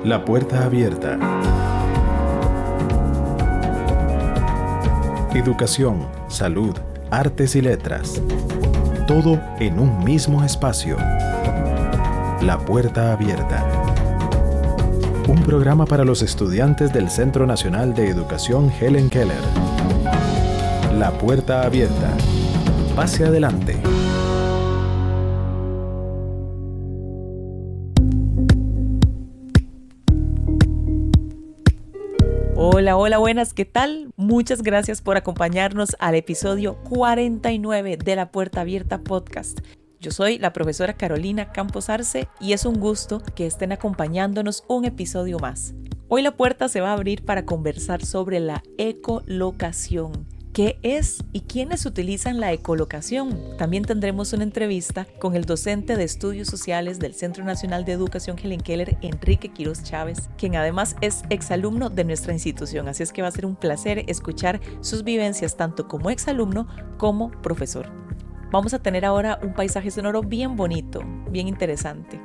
La puerta abierta. Educación, salud, artes y letras. Todo en un mismo espacio. La puerta abierta. Un programa para los estudiantes del Centro Nacional de Educación Helen Keller. La puerta abierta. Pase adelante. Hola, hola, buenas, ¿qué tal? Muchas gracias por acompañarnos al episodio 49 de La Puerta Abierta Podcast. Yo soy la profesora Carolina Campos Arce y es un gusto que estén acompañándonos un episodio más. Hoy la puerta se va a abrir para conversar sobre la ecolocación. ¿Qué es y quiénes utilizan la ecolocación? También tendremos una entrevista con el docente de Estudios Sociales del Centro Nacional de Educación Helen Keller, Enrique Quiroz Chávez, quien además es exalumno de nuestra institución. Así es que va a ser un placer escuchar sus vivencias tanto como exalumno como profesor. Vamos a tener ahora un paisaje sonoro bien bonito, bien interesante,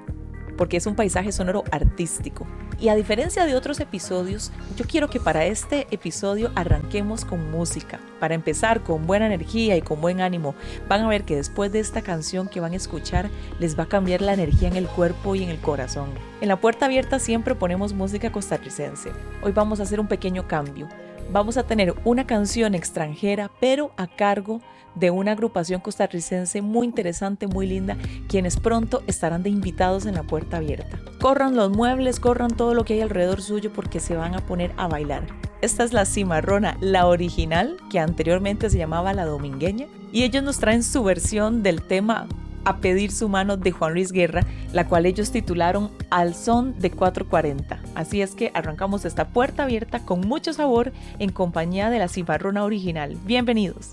porque es un paisaje sonoro artístico. Y a diferencia de otros episodios, yo quiero que para este episodio arranquemos con música. Para empezar con buena energía y con buen ánimo. Van a ver que después de esta canción que van a escuchar, les va a cambiar la energía en el cuerpo y en el corazón. En La Puerta Abierta siempre ponemos música costarricense. Hoy vamos a hacer un pequeño cambio. Vamos a tener una canción extranjera, pero a cargo de una agrupación costarricense muy interesante, muy linda, quienes pronto estarán de invitados en La Puerta Abierta. Corran los muebles, corran todo lo que hay alrededor suyo porque se van a poner a bailar. Esta es la Cimarrona, la original, que anteriormente se llamaba La Domingueña, y ellos nos traen su versión del tema A Pedir Su Mano de Juan Luis Guerra, la cual ellos titularon Al Son de 440. Así es que arrancamos esta puerta abierta con mucho sabor en compañía de la Cimarrona original. Bienvenidos.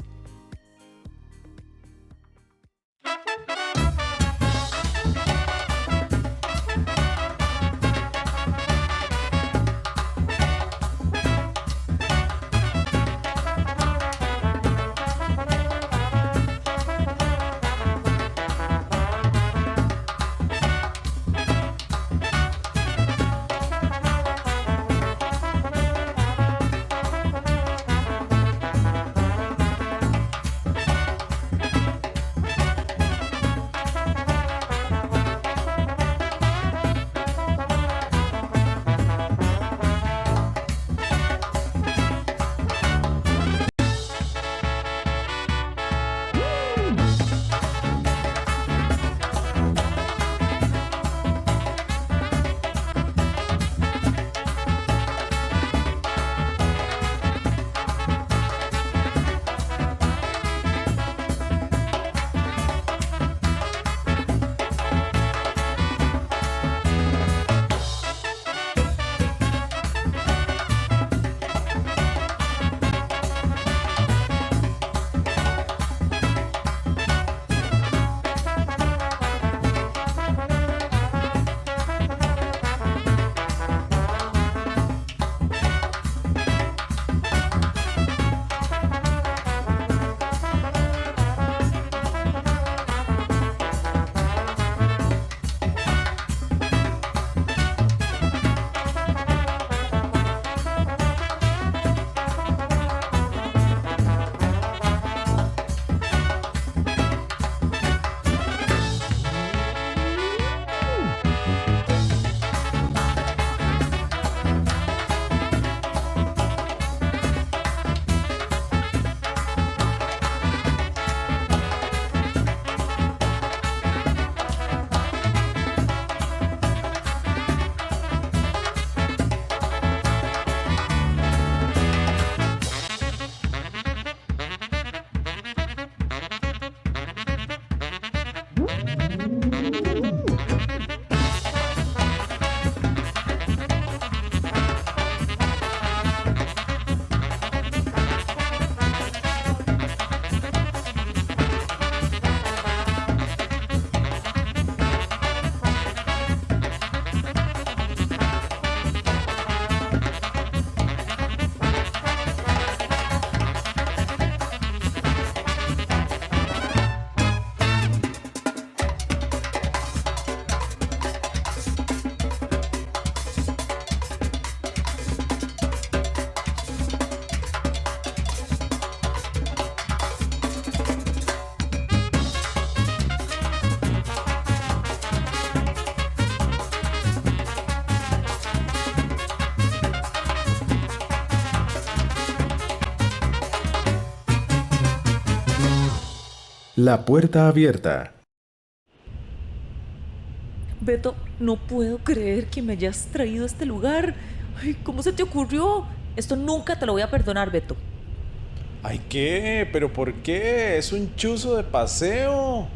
La puerta abierta. Beto, no puedo creer que me hayas traído a este lugar. Ay, ¿cómo se te ocurrió? Esto nunca te lo voy a perdonar, Beto. Ay, ¿qué? ¿Pero por qué? Es un chuzo de paseo.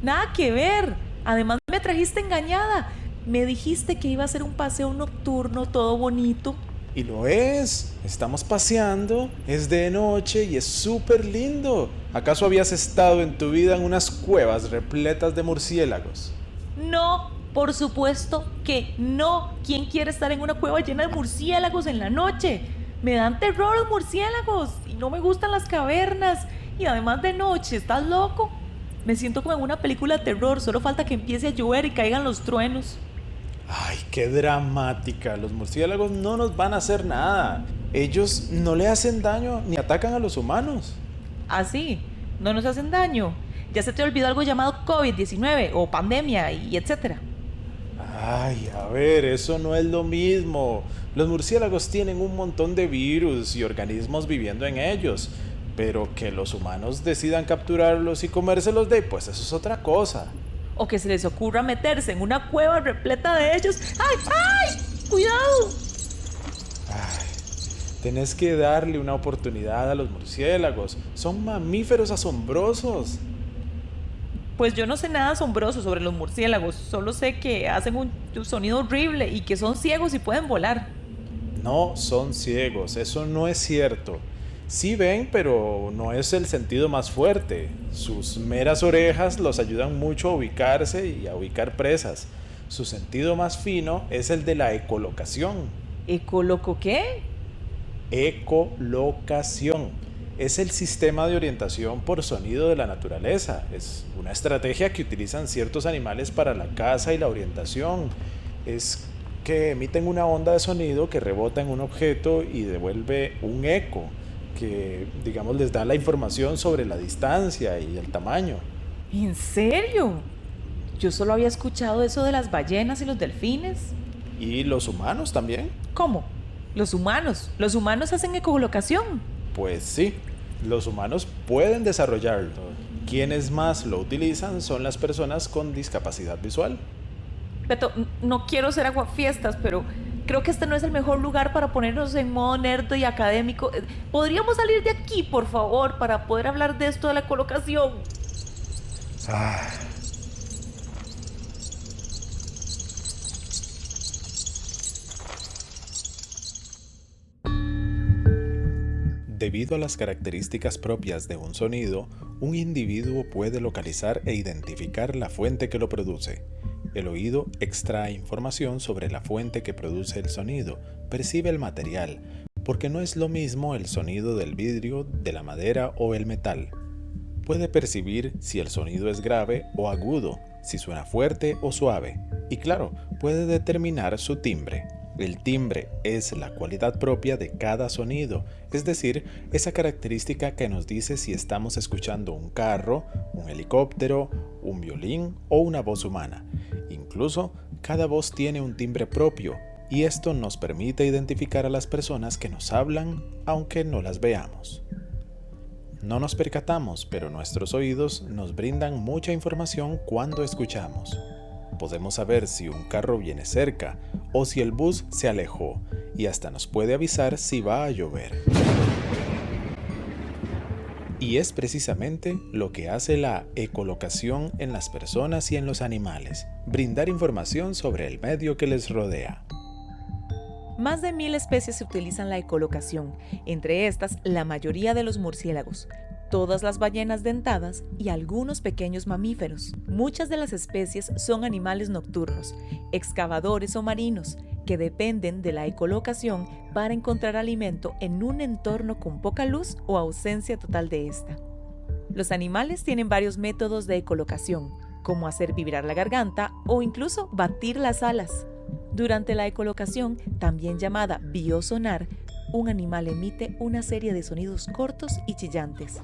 Nada que ver. Además me trajiste engañada. Me dijiste que iba a ser un paseo nocturno, todo bonito. Y lo es. Estamos paseando, es de noche y es súper lindo. ¿Acaso habías estado en tu vida en unas cuevas repletas de murciélagos? No, por supuesto que no. ¿Quién quiere estar en una cueva llena de murciélagos en la noche? Me dan terror los murciélagos y no me gustan las cavernas. Y además de noche, ¿estás loco? Me siento como en una película de terror, solo falta que empiece a llover y caigan los truenos. Ay, qué dramática. Los murciélagos no nos van a hacer nada. Ellos no le hacen daño ni atacan a los humanos. Así, no nos hacen daño. Ya se te olvidó algo llamado COVID-19 o pandemia y etcétera. Ay, a ver, eso no es lo mismo. Los murciélagos tienen un montón de virus y organismos viviendo en ellos. Pero que los humanos decidan capturarlos y comérselos pues eso es otra cosa. O que se les ocurra meterse en una cueva repleta de ellos. ¡Ay, ay! ¡Cuidado! Ay, tenés que darle una oportunidad a los murciélagos. Son mamíferos asombrosos. Pues yo no sé nada asombroso sobre los murciélagos. Solo sé que hacen un sonido horrible y que son ciegos y pueden volar. No son ciegos, eso no es cierto. Sí ven, pero no es el sentido más fuerte. Sus meras orejas los ayudan mucho a ubicarse y a ubicar presas. Su sentido más fino es el de la ecolocación. ¿Ecoloco qué? Ecolocación. Es el sistema de orientación por sonido de la naturaleza. Es una estrategia que utilizan ciertos animales para la caza y la orientación. Es que emiten una onda de sonido que rebota en un objeto y devuelve un eco, que, digamos, les da la información sobre la distancia y el tamaño. ¿En serio? Yo solo había escuchado eso de las ballenas y los delfines. ¿Y los humanos también? ¿Cómo? ¿Los humanos? ¿Los humanos hacen ecolocación? Pues sí, los humanos pueden desarrollarlo. Quienes más lo utilizan son las personas con discapacidad visual. Beto, no quiero ser aguafiestas, pero creo que este no es el mejor lugar para ponernos en modo nerd y académico. ¿Podríamos salir de aquí, por favor, para poder hablar de esto de la colocación? Debido a las características propias de un sonido, un individuo puede localizar e identificar la fuente que lo produce. El oído extrae información sobre la fuente que produce el sonido, percibe el material, porque no es lo mismo el sonido del vidrio, de la madera o el metal. Puede percibir si el sonido es grave o agudo, si suena fuerte o suave, y claro, puede determinar su timbre. El timbre es la cualidad propia de cada sonido, es decir, esa característica que nos dice si estamos escuchando un carro, un helicóptero, un violín o una voz humana. Incluso, cada voz tiene un timbre propio, y esto nos permite identificar a las personas que nos hablan, aunque no las veamos. No nos percatamos, pero nuestros oídos nos brindan mucha información cuando escuchamos. Podemos saber si un carro viene cerca o si el bus se alejó, y hasta nos puede avisar si va a llover. Y es precisamente lo que hace la ecolocación en las personas y en los animales, brindar información sobre el medio que les rodea. Más de 1000 especies utilizan la ecolocación, entre estas la mayoría de los murciélagos, todas las ballenas dentadas y algunos pequeños mamíferos. Muchas de las especies son animales nocturnos, excavadores o marinos, que dependen de la ecolocación para encontrar alimento en un entorno con poca luz o ausencia total de esta. Los animales tienen varios métodos de ecolocación, como hacer vibrar la garganta o incluso batir las alas. Durante la ecolocación, también llamada biosonar, un animal emite una serie de sonidos cortos y chillantes.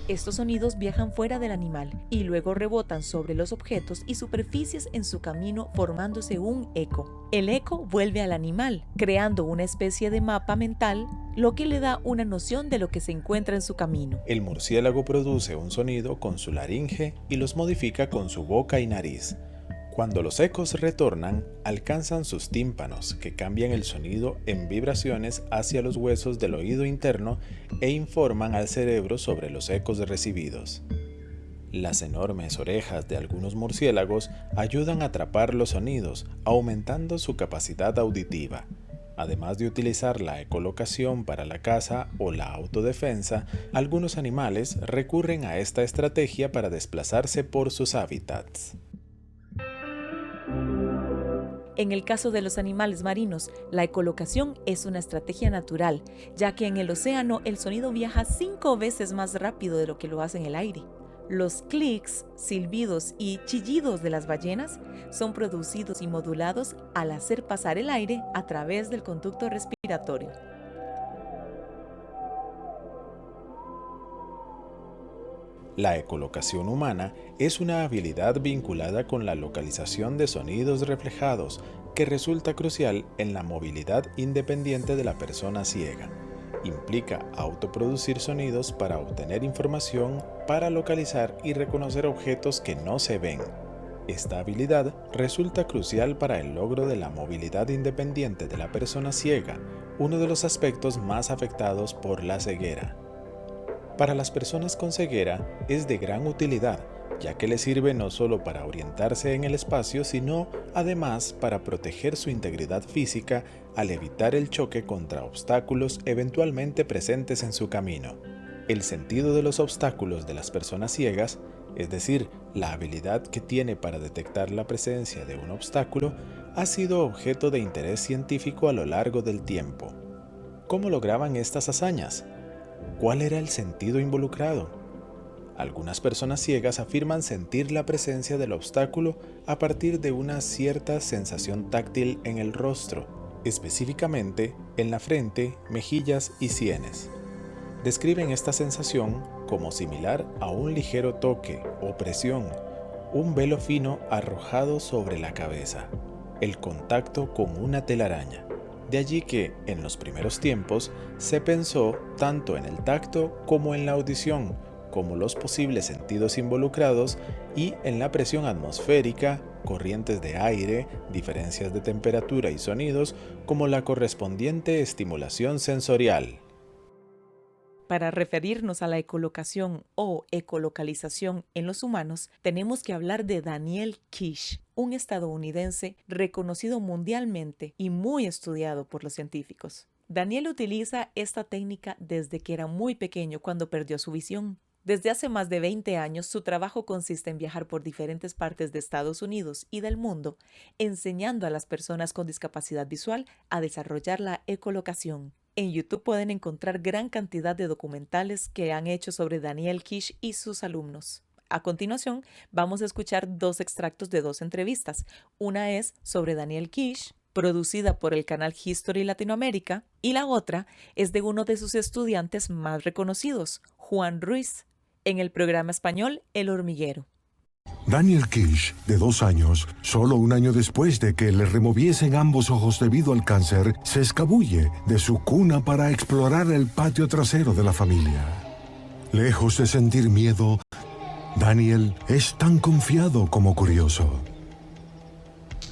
Estos sonidos viajan fuera del animal y luego rebotan sobre los objetos y superficies en su camino formándose un eco. El eco vuelve al animal, creando una especie de mapa mental, lo que le da una noción de lo que se encuentra en su camino. El murciélago produce un sonido con su laringe y los modifica con su boca y nariz. Cuando los ecos retornan, alcanzan sus tímpanos, que cambian el sonido en vibraciones hacia los huesos del oído interno e informan al cerebro sobre los ecos recibidos. Las enormes orejas de algunos murciélagos ayudan a atrapar los sonidos, aumentando su capacidad auditiva. Además de utilizar la ecolocación para la caza o la autodefensa, algunos animales recurren a esta estrategia para desplazarse por sus hábitats. En el caso de los animales marinos, la ecolocación es una estrategia natural, ya que en el océano el sonido viaja 5 veces más rápido de lo que lo hace en el aire. Los clics, silbidos y chillidos de las ballenas son producidos y modulados al hacer pasar el aire a través del conducto respiratorio. La ecolocación humana es una habilidad vinculada con la localización de sonidos reflejados que resulta crucial en la movilidad independiente de la persona ciega. Implica autoproducir sonidos para obtener información, para localizar y reconocer objetos que no se ven. Esta habilidad resulta crucial para el logro de la movilidad independiente de la persona ciega, uno de los aspectos más afectados por la ceguera. Para las personas con ceguera es de gran utilidad, ya que les sirve no solo para orientarse en el espacio, sino además para proteger su integridad física al evitar el choque contra obstáculos eventualmente presentes en su camino. El sentido de los obstáculos de las personas ciegas, es decir, la habilidad que tiene para detectar la presencia de un obstáculo, ha sido objeto de interés científico a lo largo del tiempo. ¿Cómo lograban estas hazañas? ¿Cuál era el sentido involucrado? Algunas personas ciegas afirman sentir la presencia del obstáculo a partir de una cierta sensación táctil en el rostro, específicamente en la frente, mejillas y sienes. Describen esta sensación como similar a un ligero toque o presión, un velo fino arrojado sobre la cabeza, el contacto con una telaraña. De allí que, en los primeros tiempos, se pensó tanto en el tacto como en la audición, como los posibles sentidos involucrados, y en la presión atmosférica, corrientes de aire, diferencias de temperatura y sonidos, como la correspondiente estimulación sensorial. Para referirnos a la ecolocación o ecolocalización en los humanos, tenemos que hablar de Daniel Kish, un estadounidense reconocido mundialmente y muy estudiado por los científicos. Daniel utiliza esta técnica desde que era muy pequeño, cuando perdió su visión. Desde hace más de 20 años, su trabajo consiste en viajar por diferentes partes de Estados Unidos y del mundo, enseñando a las personas con discapacidad visual a desarrollar la ecolocación. En YouTube pueden encontrar gran cantidad de documentales que han hecho sobre Daniel Kish y sus alumnos. A continuación, vamos a escuchar 2 extractos de 2 entrevistas. Una es sobre Daniel Kish, producida por el canal History Latinoamérica, y la otra es de uno de sus estudiantes más reconocidos, Juan Ruiz, en el programa español El Hormiguero. Daniel Kish, de 2 años, solo un año después de que le removiesen ambos ojos debido al cáncer, se escabulle de su cuna para explorar el patio trasero de la familia. Lejos de sentir miedo, Daniel es tan confiado como curioso.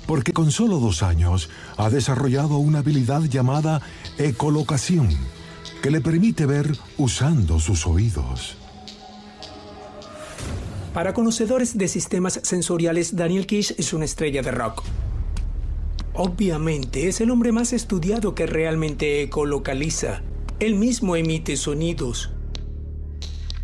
Porque con solo 2 años ha desarrollado una habilidad llamada ecolocación, que le permite ver usando sus oídos. Para conocedores de sistemas sensoriales, Daniel Kish es una estrella de rock. Obviamente, es el hombre más estudiado que realmente ecolocaliza. Él mismo emite sonidos.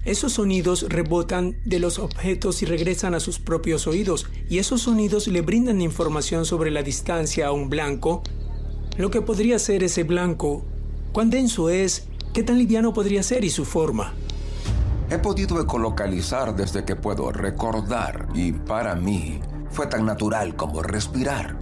Esos sonidos rebotan de los objetos y regresan a sus propios oídos, y esos sonidos le brindan información sobre la distancia a un blanco, lo que podría ser ese blanco, cuán denso es, qué tan liviano podría ser y su forma. He podido ecolocalizar desde que puedo recordar y para mí fue tan natural como respirar.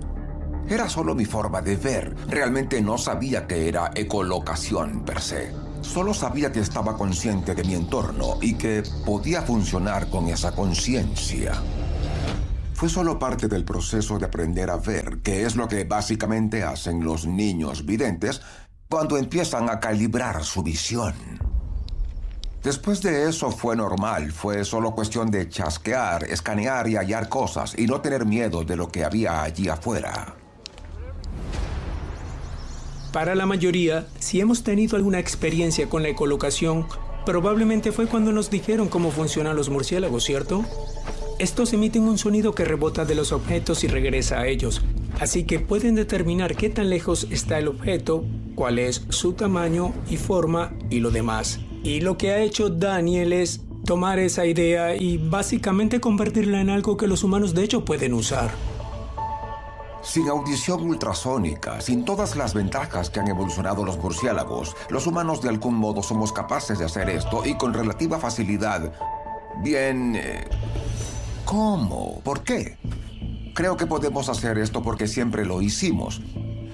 Era solo mi forma de ver. Realmente no sabía que era ecolocación per se. Solo sabía que estaba consciente de mi entorno y que podía funcionar con esa conciencia. Fue solo parte del proceso de aprender a ver, que es lo que básicamente hacen los niños videntes cuando empiezan a calibrar su visión. Después de eso fue normal, fue solo cuestión de chasquear, escanear y hallar cosas y no tener miedo de lo que había allí afuera. Para la mayoría, si hemos tenido alguna experiencia con la ecolocación, probablemente fue cuando nos dijeron cómo funcionan los murciélagos, ¿cierto? Estos emiten un sonido que rebota de los objetos y regresa a ellos, así que pueden determinar qué tan lejos está el objeto, cuál es su tamaño y forma y lo demás. Y lo que ha hecho Daniel es tomar esa idea y básicamente convertirla en algo que los humanos de hecho pueden usar. Sin audición ultrasónica, sin todas las ventajas que han evolucionado los murciélagos, los humanos de algún modo somos capaces de hacer esto y con relativa facilidad. Bien... ¿Cómo? ¿Por qué? Creo que podemos hacer esto porque siempre lo hicimos.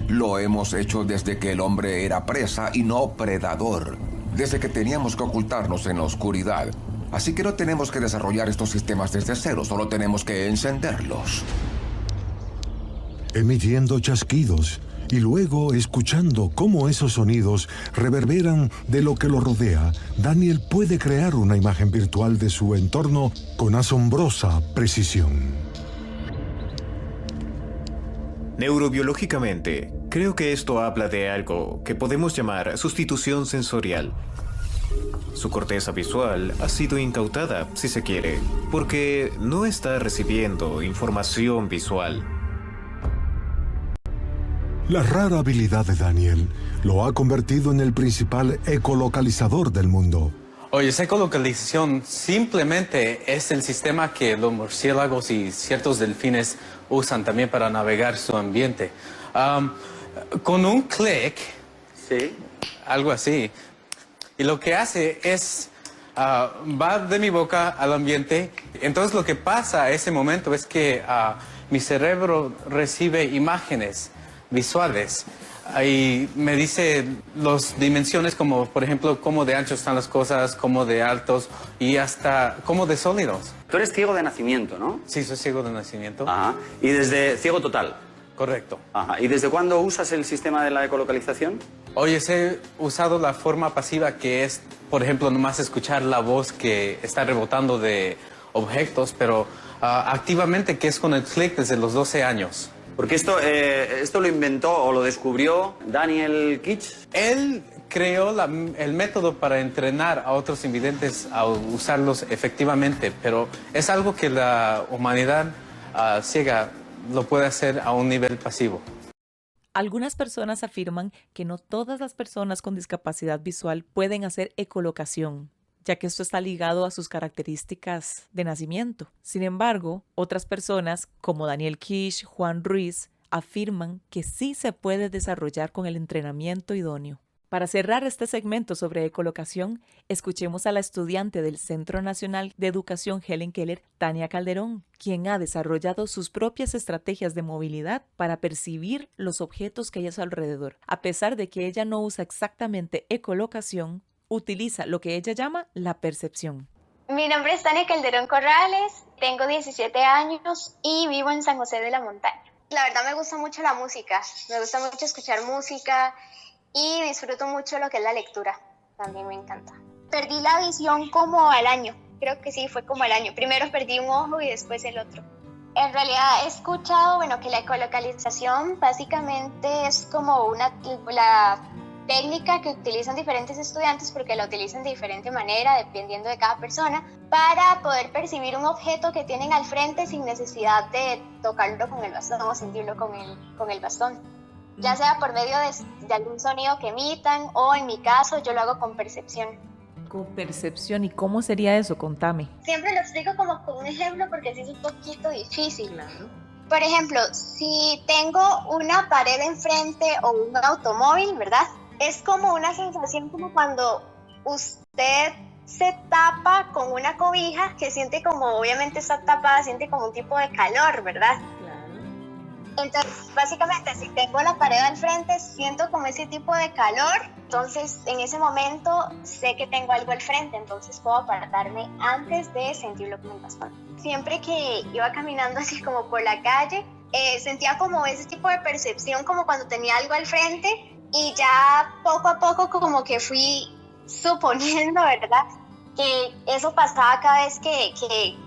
Lo hemos hecho desde que el hombre era presa y no predador. Desde que teníamos que ocultarnos en la oscuridad. Así que no tenemos que desarrollar estos sistemas desde cero, solo tenemos que encenderlos. Emitiendo chasquidos y luego escuchando cómo esos sonidos reverberan de lo que lo rodea, Daniel puede crear una imagen virtual de su entorno con asombrosa precisión. Neurobiológicamente, creo que esto habla de algo que podemos llamar sustitución sensorial. Su corteza visual ha sido incautada, si se quiere, porque no está recibiendo información visual. La rara habilidad de Daniel lo ha convertido en el principal ecolocalizador del mundo. Oye, esa ecolocalización simplemente es el sistema que los murciélagos y ciertos delfines usan también para navegar su ambiente. Con un clic, ¿sí? Algo así, y lo que hace es, va de mi boca al ambiente. Entonces lo que pasa a ese momento es que mi cerebro recibe imágenes visuales y me dice las dimensiones, como por ejemplo cómo de ancho están las cosas, cómo de altos y hasta cómo de sólidos. Tú eres ciego de nacimiento, ¿no? Sí, soy ciego de nacimiento. Ajá. ¿Y desde ciego total? Correcto. Ajá. ¿Y desde cuándo usas el sistema de la ecolocalización? Oye, he usado la forma pasiva, que es, por ejemplo, nomás escuchar la voz que está rebotando de objetos, pero activamente, que es con el clic, desde los 12 años. Porque esto lo inventó o lo descubrió Daniel Kitch. Él creó el método para entrenar a otros invidentes a usarlos efectivamente, pero es algo que la humanidad ciega lo puede hacer a un nivel pasivo. Algunas personas afirman que no todas las personas con discapacidad visual pueden hacer ecolocación, ya que esto está ligado a sus características de nacimiento. Sin embargo, otras personas, como Daniel Kish, Juan Ruiz, afirman que sí se puede desarrollar con el entrenamiento idóneo. Para cerrar este segmento sobre ecolocación, escuchemos a la estudiante del Centro Nacional de Educación Helen Keller, Tania Calderón, quien ha desarrollado sus propias estrategias de movilidad para percibir los objetos que hay a su alrededor. A pesar de que ella no usa exactamente ecolocación, utiliza lo que ella llama la percepción. Mi nombre es Tania Calderón Corrales, tengo 17 años y vivo en San José de la Montaña. La verdad me gusta mucho la música, me gusta mucho escuchar música y disfruto mucho lo que es la lectura, también me encanta. Perdí la visión como al año, creo que sí, fue como al año. Primero perdí un ojo y después el otro. En realidad he escuchado, que la ecolocalización básicamente es como la técnica que utilizan diferentes estudiantes, porque la utilizan de diferente manera dependiendo de cada persona, para poder percibir un objeto que tienen al frente sin necesidad de tocarlo con el bastón o sentirlo con el bastón, ya sea por medio de algún sonido que emitan, o en mi caso yo lo hago con percepción. Con percepción, ¿y cómo sería eso? Contame. Siempre lo explico como con un ejemplo porque así es un poquito difícil. Claro. Por ejemplo, si tengo una pared enfrente o un automóvil, ¿verdad? Es como una sensación como cuando usted se tapa con una cobija, que siente como, obviamente está tapada, siente como un tipo de calor, ¿verdad? Claro. Entonces, básicamente, si tengo la pared al frente, siento como ese tipo de calor. Entonces, en ese momento, sé que tengo algo al frente, entonces puedo apartarme antes de sentirlo con el bastón. Siempre que iba caminando así como por la calle, sentía como ese tipo de percepción, como cuando tenía algo al frente, y ya poco a poco como que fui suponiendo, ¿verdad?, que eso pasaba cada vez que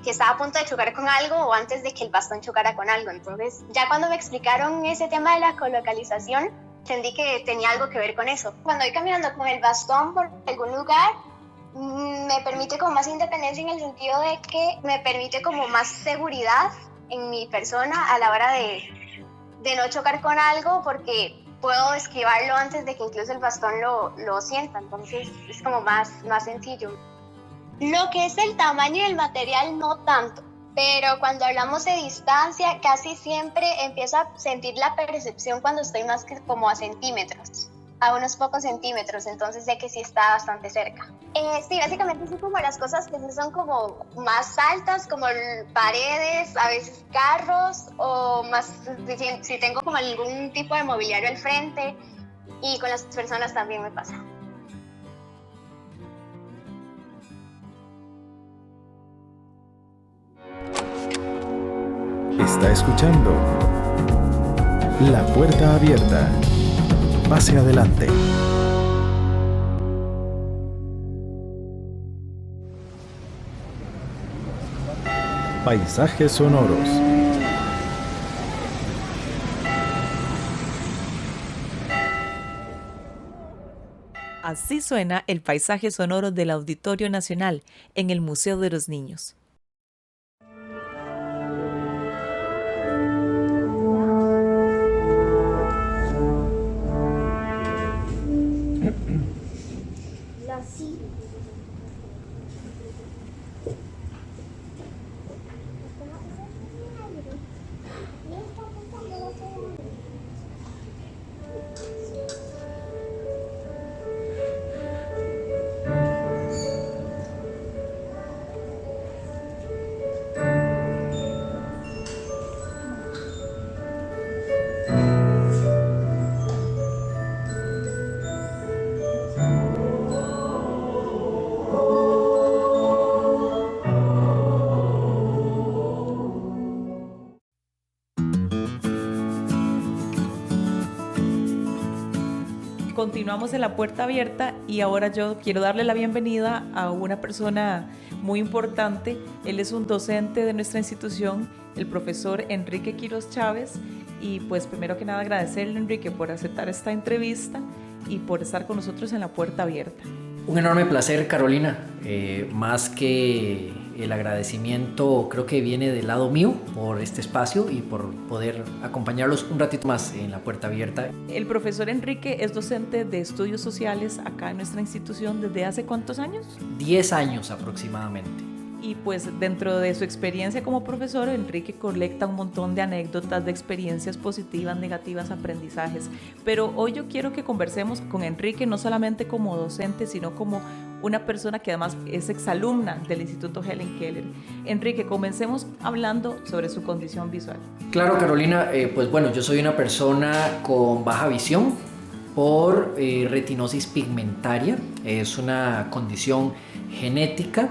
estaba a punto de chocar con algo o antes de que el bastón chocara con algo. Entonces, ya cuando me explicaron ese tema de la colocalización, entendí que tenía algo que ver con eso. Cuando voy caminando con el bastón por algún lugar, me permite como más independencia en el sentido de que me permite como más seguridad en mi persona a la hora de no chocar con algo, porque puedo esquivarlo antes de que incluso el bastón lo sienta. Entonces, es como más sencillo. Lo que es el tamaño y el material no tanto, pero cuando hablamos de distancia casi siempre empiezo a sentir la percepción cuando estoy más que como a centímetros, a unos pocos centímetros, entonces sé que sí está bastante cerca. Sí, básicamente son como las cosas que sí son como más altas, como paredes, a veces carros, o más si tengo como algún tipo de mobiliario al frente, y con las personas también me pasa. Está escuchando La Puerta Abierta. Pase adelante. Paisajes sonoros. Así suena el paisaje sonoro del Auditorio Nacional en el Museo de los Niños. Continuamos en La Puerta Abierta y ahora yo quiero darle la bienvenida a una persona muy importante. Él es un docente de nuestra institución, el profesor Enrique Quiroz Chávez, y pues primero que nada agradecerle, Enrique, por aceptar esta entrevista y por estar con nosotros en La Puerta Abierta. Un enorme placer, Carolina. Más que el agradecimiento, creo que viene del lado mío por este espacio y por poder acompañarlos un ratito más en La Puerta Abierta. El profesor Enrique es docente de estudios sociales acá en nuestra institución ¿desde hace cuántos años? 10 años aproximadamente. Y pues dentro de su experiencia como profesor, Enrique colecta un montón de anécdotas de experiencias positivas, negativas, aprendizajes. Pero hoy yo quiero que conversemos con Enrique no solamente como docente, sino como una persona que además es exalumna del Instituto Helen Keller. Enrique, comencemos hablando sobre su condición visual. Claro, Carolina, pues bueno, yo soy una persona con baja visión por retinosis pigmentaria. Es una condición genética.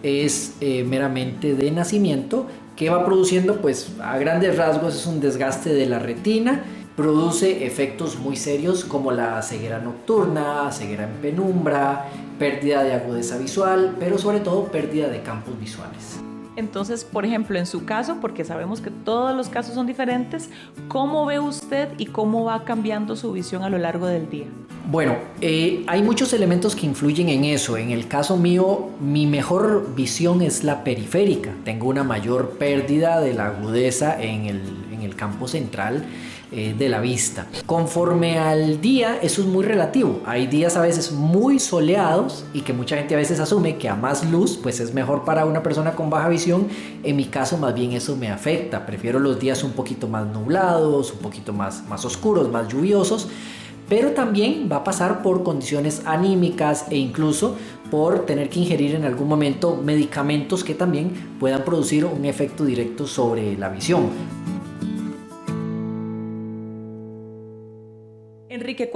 Es meramente de nacimiento, que va produciendo, pues a grandes rasgos, es un desgaste de la retina, produce efectos muy serios como la ceguera nocturna, ceguera en penumbra, pérdida de agudeza visual, pero sobre todo pérdida de campos visuales. Entonces, por ejemplo, en su caso, porque sabemos que todos los casos son diferentes, ¿cómo ve usted y cómo va cambiando su visión a lo largo del día? Bueno, hay muchos elementos que influyen en eso. En el caso mío, mi mejor visión es la periférica. Tengo una mayor pérdida de la agudeza en el campo central de la vista. Conforme al día, eso es muy relativo. Hay días a veces muy soleados y que mucha gente a veces asume que a más luz pues es mejor para una persona con baja visión. En mi caso más bien eso me afecta. Prefiero los días un poquito más nublados, un poquito más oscuros, más lluviosos. Pero también va a pasar por condiciones anímicas e incluso por tener que ingerir en algún momento medicamentos que también puedan producir un efecto directo sobre la visión.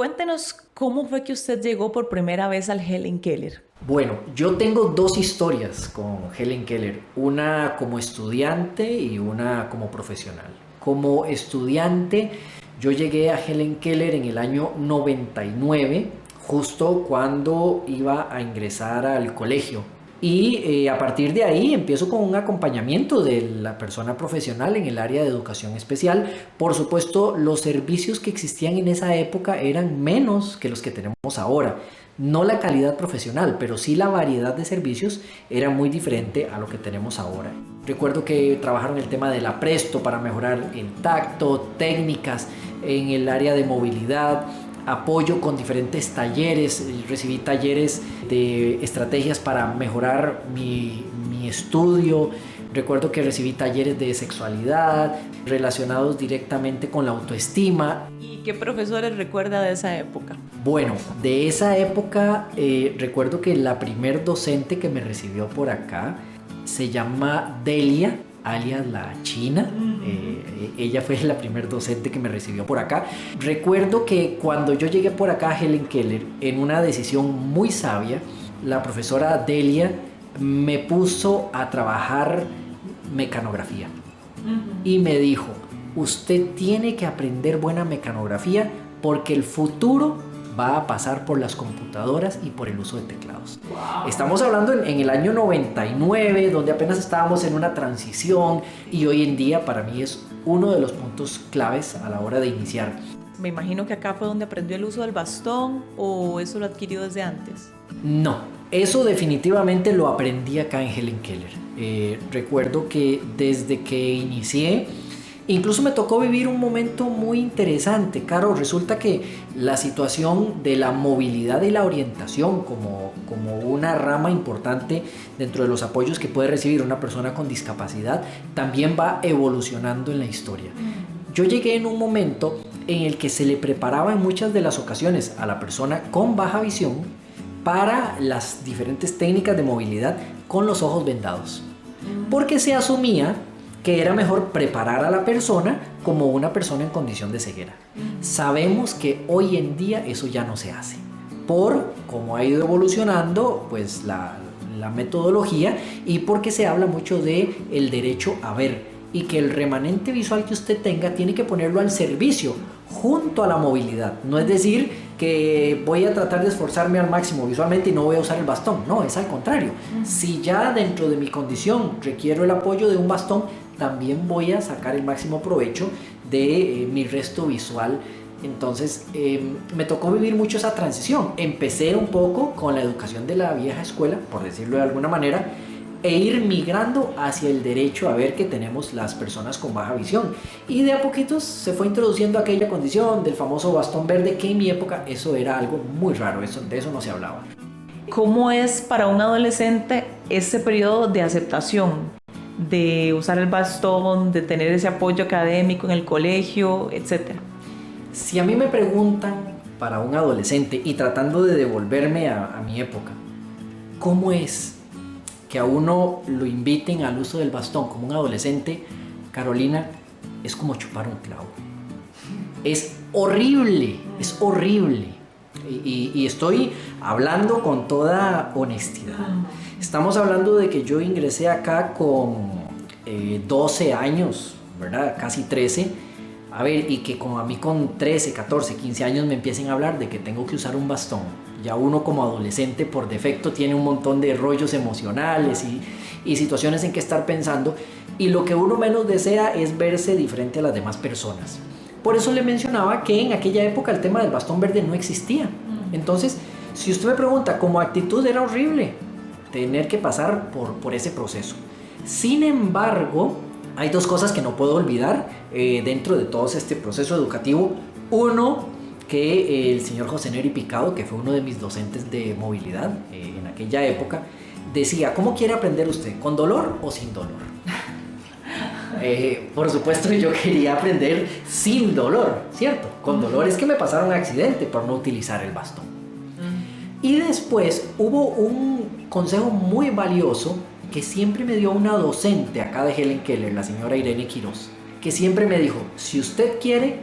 Cuéntenos cómo fue que usted llegó por primera vez al Helen Keller. Bueno, yo tengo dos historias con Helen Keller, una como estudiante y una como profesional. Como estudiante, yo llegué a Helen Keller en el año 99, justo cuando iba a ingresar al colegio. Y a partir de ahí empiezo con un acompañamiento de la persona profesional en el área de educación especial. Por supuesto, los servicios que existían en esa época eran menos que los que tenemos ahora. No la calidad profesional, pero sí la variedad de servicios era muy diferente a lo que tenemos ahora. Recuerdo que trabajaron el tema de la Presto para mejorar el tacto, técnicas en el área de movilidad, apoyo con diferentes talleres. Recibí talleres de estrategias para mejorar mi estudio. Recuerdo que recibí talleres de sexualidad relacionados directamente con la autoestima. ¿Y qué profesores recuerda de esa época? Bueno, de esa época recuerdo que la primer docente que me recibió por acá se llama Delia, alias la China. Ella fue la primer docente que me recibió por acá. Recuerdo que cuando yo llegué por acá a Helen Keller, en una decisión muy sabia, la profesora Delia me puso a trabajar mecanografía. Y me dijo, usted tiene que aprender buena mecanografía porque el futuro va a pasar por las computadoras y por el uso de teclados. Wow. Estamos hablando en el año 99, donde apenas estábamos en una transición, y hoy en día para mí es uno de los puntos claves a la hora de iniciar. Me imagino que acá fue donde aprendió el uso del bastón, ¿o eso lo adquirió desde antes? No, eso definitivamente lo aprendí acá en Helen Keller. Recuerdo que desde que inicié, incluso me tocó vivir un momento muy interesante. Caro, resulta que la situación de la movilidad y la orientación como una rama importante dentro de los apoyos que puede recibir una persona con discapacidad también va evolucionando en la historia. Yo llegué en un momento en el que se le preparaba en muchas de las ocasiones a la persona con baja visión para las diferentes técnicas de movilidad con los ojos vendados, porque se asumía que era mejor preparar a la persona como una persona en condición de ceguera. Sabemos que hoy en día eso ya no se hace, por cómo ha ido evolucionando pues la metodología, y porque se habla mucho de el derecho a ver, y que el remanente visual que usted tenga tiene que ponerlo al servicio junto a la movilidad. No es decir que voy a tratar de esforzarme al máximo visualmente y no voy a usar el bastón. No, es al contrario. Si ya dentro de mi condición requiero el apoyo de un bastón, también voy a sacar el máximo provecho de mi resto visual. Entonces me tocó vivir mucho esa transición. Empecé un poco con la educación de la vieja escuela, por decirlo de alguna manera, e ir migrando hacia el derecho a ver que tenemos las personas con baja visión. Y de a poquitos se fue introduciendo aquella condición del famoso bastón verde, que en mi época eso era algo muy raro, de eso no se hablaba. ¿Cómo es para un adolescente ese periodo de aceptación, de usar el bastón, de tener ese apoyo académico en el colegio, etcétera? Si a mí me preguntan para un adolescente, y tratando de devolverme a mi época, ¿cómo es que a uno lo inviten al uso del bastón como un adolescente? Carolina, es como chupar un clavo. Es horrible, es horrible. Y estoy hablando con toda honestidad. Estamos hablando de que yo ingresé acá con 12 años, ¿verdad? Casi 13. A ver, y que a mí con 13, 14, 15 años me empiecen a hablar de que tengo que usar un bastón. Ya uno como adolescente por defecto tiene un montón de rollos emocionales y situaciones en que estar pensando, y lo que uno menos desea es verse diferente a las demás personas. Por eso le mencionaba que en aquella época el tema del bastón verde no existía. Entonces, si usted me pregunta, como actitud era horrible tener que pasar por ese proceso. Sin embargo, hay dos cosas que no puedo olvidar dentro de todo este proceso educativo. Uno, que el señor José Neri Picado, que fue uno de mis docentes de movilidad en aquella época, decía, ¿cómo quiere aprender usted? ¿Con dolor o sin dolor? Por supuesto yo quería aprender sin dolor, ¿cierto? Con dolor es que me pasaron un accidente por no utilizar el bastón. Y después hubo un consejo muy valioso que siempre me dio una docente acá de Helen Keller, la señora Irene Quiroz, que siempre me dijo, si usted quiere,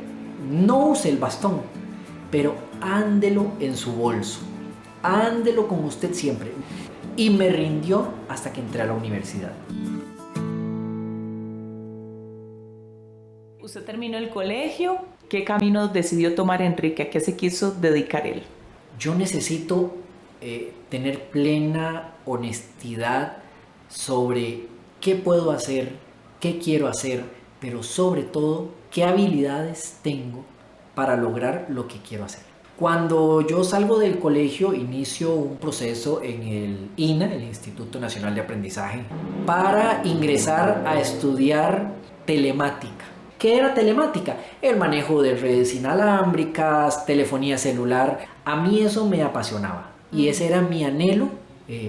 no use el bastón, pero ándelo en su bolso, ándelo con usted siempre. Y me rindió hasta que entré a la universidad. Usted terminó el colegio. ¿Qué camino decidió tomar Enrique? ¿A qué se quiso dedicar él? Yo necesito tener plena honestidad sobre qué puedo hacer, qué quiero hacer, pero sobre todo, qué habilidades tengo para lograr lo que quiero hacer. Cuando yo salgo del colegio, inicio un proceso en el INA, el Instituto Nacional de Aprendizaje, para ingresar a estudiar telemática. ¿Qué era telemática? El manejo de redes inalámbricas, telefonía celular. A mí eso me apasionaba y ese era mi anhelo,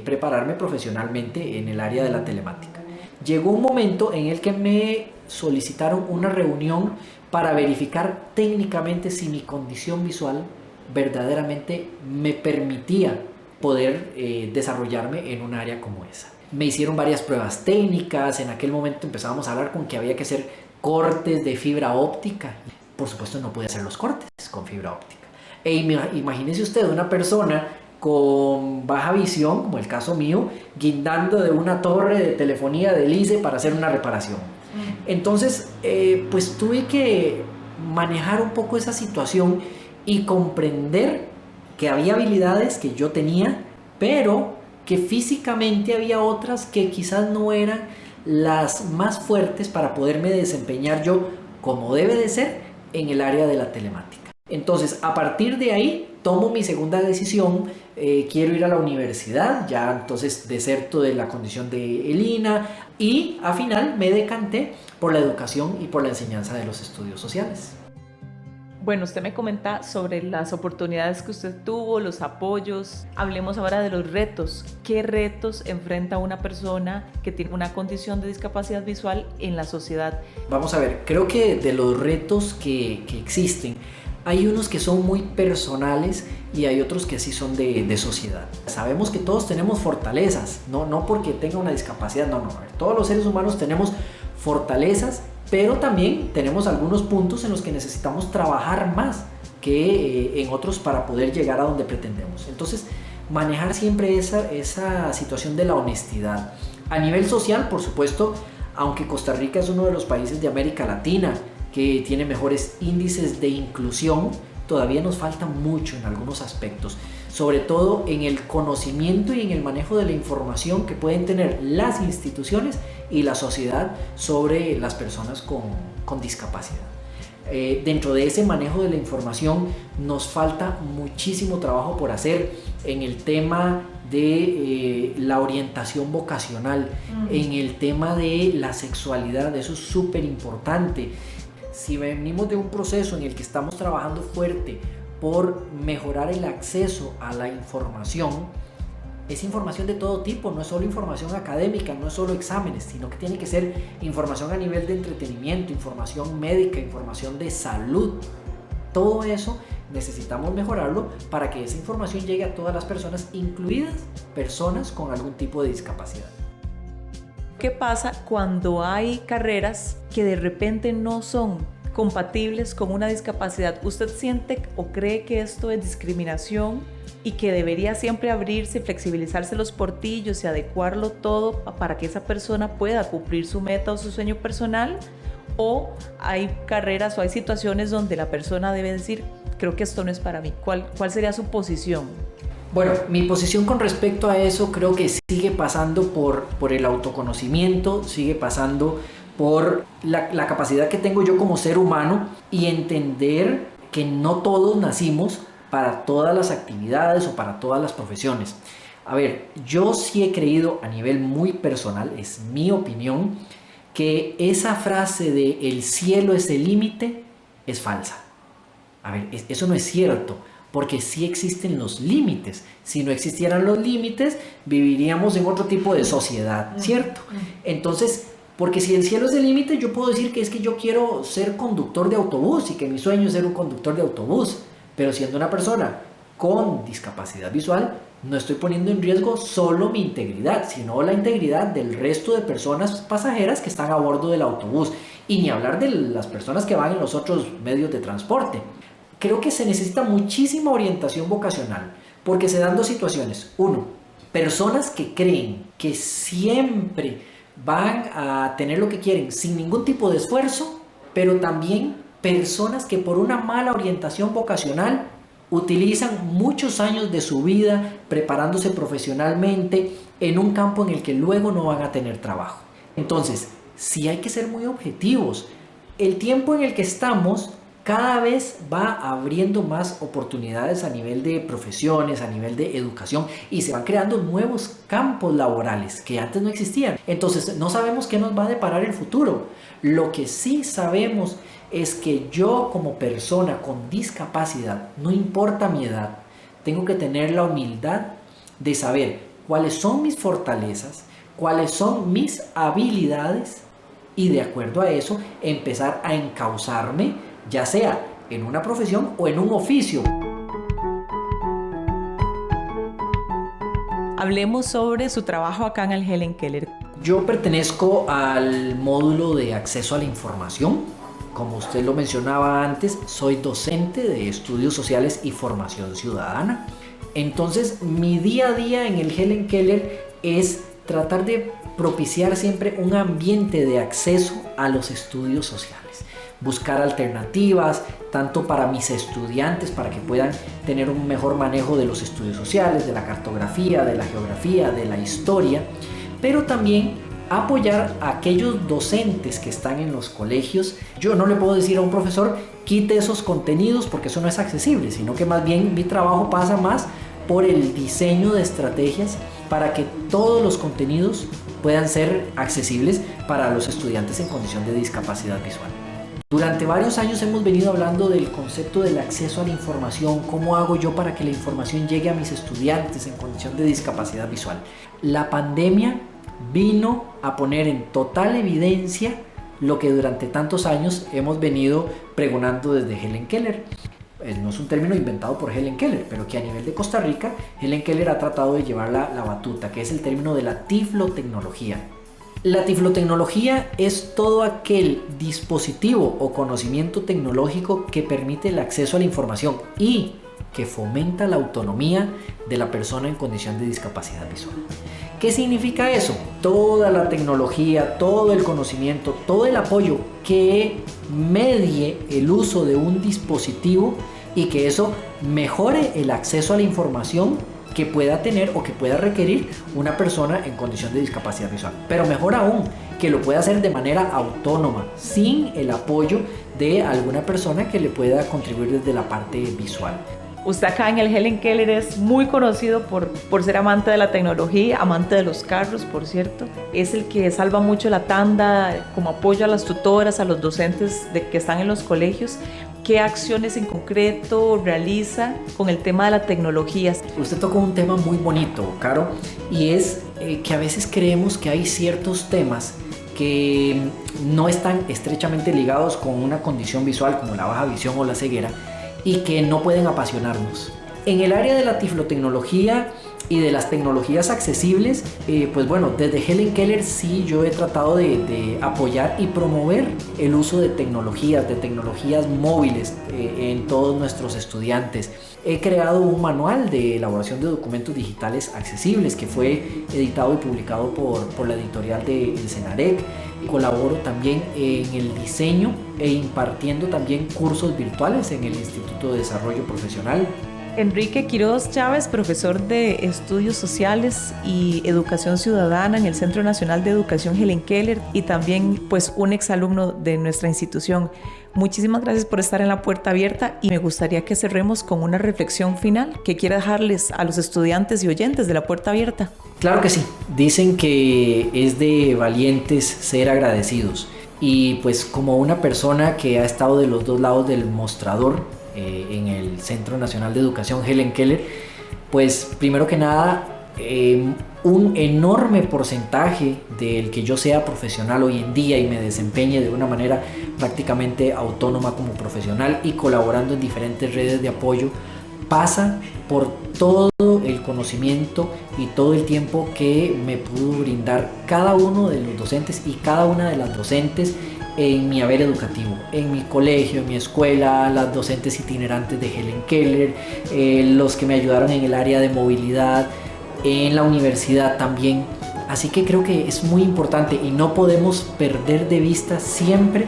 prepararme profesionalmente en el área de la telemática. Llegó un momento en el que me solicitaron una reunión para verificar técnicamente si mi condición visual verdaderamente me permitía poder desarrollarme en un área como esa. Me hicieron varias pruebas técnicas. En aquel momento empezábamos a hablar con que había que hacer cortes de fibra óptica. Por supuesto no podía hacer los cortes con fibra óptica. Imagínese usted una persona con baja visión, como el caso mío, guindando de una torre de telefonía del ICE para hacer una reparación. Entonces, pues tuve que manejar un poco esa situación y comprender que había habilidades que yo tenía, pero que físicamente había otras que quizás no eran las más fuertes para poderme desempeñar yo como debe de ser en el área de la telemática. Entonces, a partir de ahí, tomo mi segunda decisión. Quiero ir a la universidad, ya entonces deserto de la condición de ELINA y al final me decanté por la educación y por la enseñanza de los estudios sociales. Bueno, usted me comenta sobre las oportunidades que usted tuvo, los apoyos. Hablemos ahora de los retos. ¿Qué retos enfrenta una persona que tiene una condición de discapacidad visual en la sociedad? Vamos a ver, creo que de los retos que existen, hay unos que son muy personales y hay otros que sí son de sociedad. Sabemos que todos tenemos fortalezas, no porque tenga una discapacidad, no. Todos los seres humanos tenemos fortalezas, pero también tenemos algunos puntos en los que necesitamos trabajar más que en otros para poder llegar a donde pretendemos. Entonces, manejar siempre esa situación de la honestidad. A nivel social, por supuesto, aunque Costa Rica es uno de los países de América Latina que tiene mejores índices de inclusión, todavía nos falta mucho en algunos aspectos, sobre todo en el conocimiento y en el manejo de la información que pueden tener las instituciones y la sociedad sobre las personas con discapacidad. Dentro de ese manejo de la información nos falta muchísimo trabajo por hacer en el tema de la orientación vocacional, en el tema de la sexualidad. Eso es súper importante. Si venimos de un proceso en el que estamos trabajando fuerte por mejorar el acceso a la información, es información de todo tipo, no es solo información académica, no es solo exámenes, sino que tiene que ser información a nivel de entretenimiento, información médica, información de salud. Todo eso necesitamos mejorarlo para que esa información llegue a todas las personas, incluidas personas con algún tipo de discapacidad. ¿Qué pasa cuando hay carreras que de repente no son compatibles con una discapacidad? ¿Usted siente o cree que esto es discriminación y que debería siempre abrirse, flexibilizarse los portillos y adecuarlo todo para que esa persona pueda cumplir su meta o su sueño personal? ¿O hay carreras o hay situaciones donde la persona debe decir, creo que esto no es para mí? ¿Cuál sería su posición? Bueno, mi posición con respecto a eso creo que sigue pasando por el autoconocimiento, sigue pasando por la capacidad que tengo yo como ser humano y entender que no todos nacimos para todas las actividades o para todas las profesiones. A ver, yo sí he creído a nivel muy personal, es mi opinión, que esa frase de el cielo es el límite es falsa. A ver, eso no es cierto. Porque sí existen los límites. Si no existieran los límites, viviríamos en otro tipo de sociedad, ¿cierto? Entonces, porque si el cielo es el límite, yo puedo decir que es que yo quiero ser conductor de autobús y que mi sueño es ser un conductor de autobús. Pero siendo una persona con discapacidad visual, no estoy poniendo en riesgo solo mi integridad, sino la integridad del resto de personas pasajeras que están a bordo del autobús. Y ni hablar de las personas que van en los otros medios de transporte. Creo que se necesita muchísima orientación vocacional, porque se dan dos situaciones. Uno, personas que creen que siempre van a tener lo que quieren sin ningún tipo de esfuerzo, pero también personas que por una mala orientación vocacional utilizan muchos años de su vida preparándose profesionalmente en un campo en el que luego no van a tener trabajo. Entonces, sí hay que ser muy objetivos. El tiempo en el que estamos cada vez va abriendo más oportunidades a nivel de profesiones, a nivel de educación, y se van creando nuevos campos laborales que antes no existían. Entonces no sabemos qué nos va a deparar el futuro. Lo que sí sabemos es que yo, como persona con discapacidad, no importa mi edad, tengo que tener la humildad de saber cuáles son mis fortalezas, cuáles son mis habilidades, y de acuerdo a eso empezar a encauzarme, ya sea en una profesión o en un oficio. Hablemos sobre su trabajo acá en el Helen Keller. Yo pertenezco al módulo de acceso a la información. Como usted lo mencionaba antes, soy docente de estudios sociales y formación ciudadana. Entonces, mi día a día en el Helen Keller es tratar de propiciar siempre un ambiente de acceso a los estudios sociales. Buscar alternativas, tanto para mis estudiantes, para que puedan tener un mejor manejo de los estudios sociales, de la cartografía, de la geografía, de la historia, pero también apoyar a aquellos docentes que están en los colegios. Yo no le puedo decir a un profesor, quite esos contenidos porque eso no es accesible, sino que más bien mi trabajo pasa más por el diseño de estrategias para que todos los contenidos puedan ser accesibles para los estudiantes en condición de discapacidad visual. Durante varios años hemos venido hablando del concepto del acceso a la información. ¿Cómo hago yo para que la información llegue a mis estudiantes en condición de discapacidad visual? La pandemia vino a poner en total evidencia lo que durante tantos años hemos venido pregonando desde Helen Keller. No es un término inventado por Helen Keller, pero que a nivel de Costa Rica, Helen Keller ha tratado de llevar la batuta, que es el término de la tiflotecnología. La tiflotecnología es todo aquel dispositivo o conocimiento tecnológico que permite el acceso a la información y que fomenta la autonomía de la persona en condición de discapacidad visual. ¿Qué significa eso? Toda la tecnología, todo el conocimiento, todo el apoyo que medie el uso de un dispositivo y que eso mejore el acceso a la información que pueda tener o que pueda requerir una persona en condición de discapacidad visual. Pero mejor aún, que lo pueda hacer de manera autónoma, sin el apoyo de alguna persona que le pueda contribuir desde la parte visual. Usted acá en el Helen Keller es muy conocido por ser amante de la tecnología, amante de los carros, por cierto. Es el que salva mucho la tanda como apoyo a las tutoras, a los docentes que están en los colegios. ¿Qué acciones en concreto realiza con el tema de la tecnología? Usted tocó un tema muy bonito, Caro, y es que a veces creemos que hay ciertos temas que no están estrechamente ligados con una condición visual como la baja visión o la ceguera y que no pueden apasionarnos. En el área de la tiflotecnología y de las tecnologías accesibles, pues bueno, desde Helen Keller sí yo he tratado de apoyar y promover el uso de tecnologías móviles en todos nuestros estudiantes. He creado un manual de elaboración de documentos digitales accesibles que fue editado y publicado por la editorial de El Senarec. Colaboro también en el diseño e impartiendo también cursos virtuales en el Instituto de Desarrollo Profesional. Enrique Quiroz Chávez, profesor de Estudios Sociales y Educación Ciudadana en el Centro Nacional de Educación Helen Keller y también pues un exalumno de nuestra institución. Muchísimas gracias por estar en La Puerta Abierta y me gustaría que cerremos con una reflexión final que quiera dejarles a los estudiantes y oyentes de La Puerta Abierta. Claro que sí. Dicen que es de valientes ser agradecidos y pues como una persona que ha estado de los dos lados del mostrador en el Centro Nacional de Educación Helen Keller, pues primero que nada un enorme porcentaje del que yo sea profesional hoy en día y me desempeñe de una manera prácticamente autónoma como profesional y colaborando en diferentes redes de apoyo pasa por todo el conocimiento y todo el tiempo que me pudo brindar cada uno de los docentes y cada una de las docentes en mi haber educativo, en mi colegio, en mi escuela, las docentes itinerantes de Helen Keller, los que me ayudaron en el área de movilidad, en la universidad también. Así que creo que es muy importante y no podemos perder de vista siempre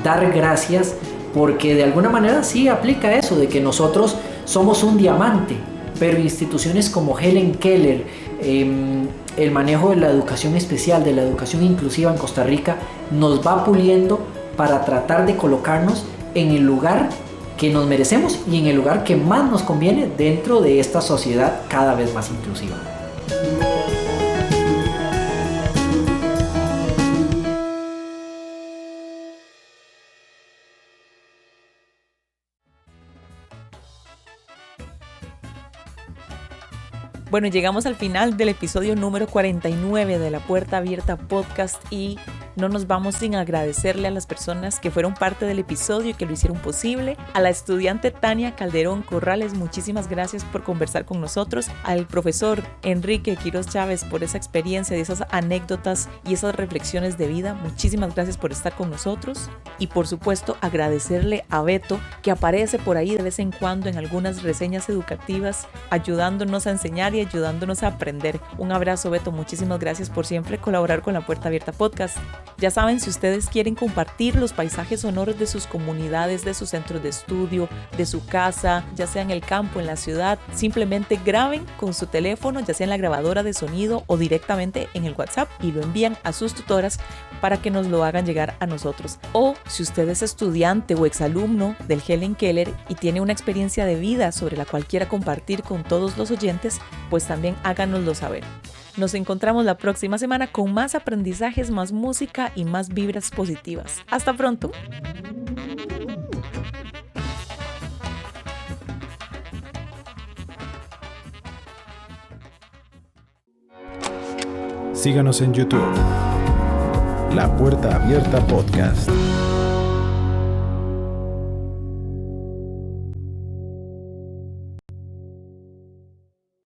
dar gracias, porque de alguna manera sí aplica eso de que nosotros somos un diamante, pero instituciones como Helen Keller, el manejo de la educación especial, de la educación inclusiva en Costa Rica, nos va puliendo para tratar de colocarnos en el lugar que nos merecemos y en el lugar que más nos conviene dentro de esta sociedad cada vez más inclusiva. Bueno, llegamos al final del episodio número 49 de La Puerta Abierta Podcast y no nos vamos sin agradecerle a las personas que fueron parte del episodio y que lo hicieron posible. A la estudiante Tania Calderón Corrales, muchísimas gracias por conversar con nosotros. Al profesor Enrique Quiroz Chávez por esa experiencia, de esas anécdotas y esas reflexiones de vida. Muchísimas gracias por estar con nosotros. Y por supuesto agradecerle a Beto, que aparece por ahí de vez en cuando en algunas reseñas educativas, ayudándonos a enseñar y ayudándonos a aprender. Un abrazo, Beto, muchísimas gracias por siempre colaborar con La Puerta Abierta Podcast. Ya saben, si ustedes quieren compartir los paisajes sonoros de sus comunidades, de sus centros de estudio, de su casa, ya sea en el campo, en la ciudad, simplemente graben con su teléfono, ya sea en la grabadora de sonido o directamente en el WhatsApp, y lo envían a sus tutoras para que nos lo hagan llegar a nosotros. O si usted es estudiante o exalumno del Helen Keller y tiene una experiencia de vida sobre la cual quiera compartir con todos los oyentes, pues también háganoslo saber. Nos encontramos la próxima semana con más aprendizajes, más música y más vibras positivas. Hasta pronto. Síganos en YouTube. La Puerta Abierta Podcast.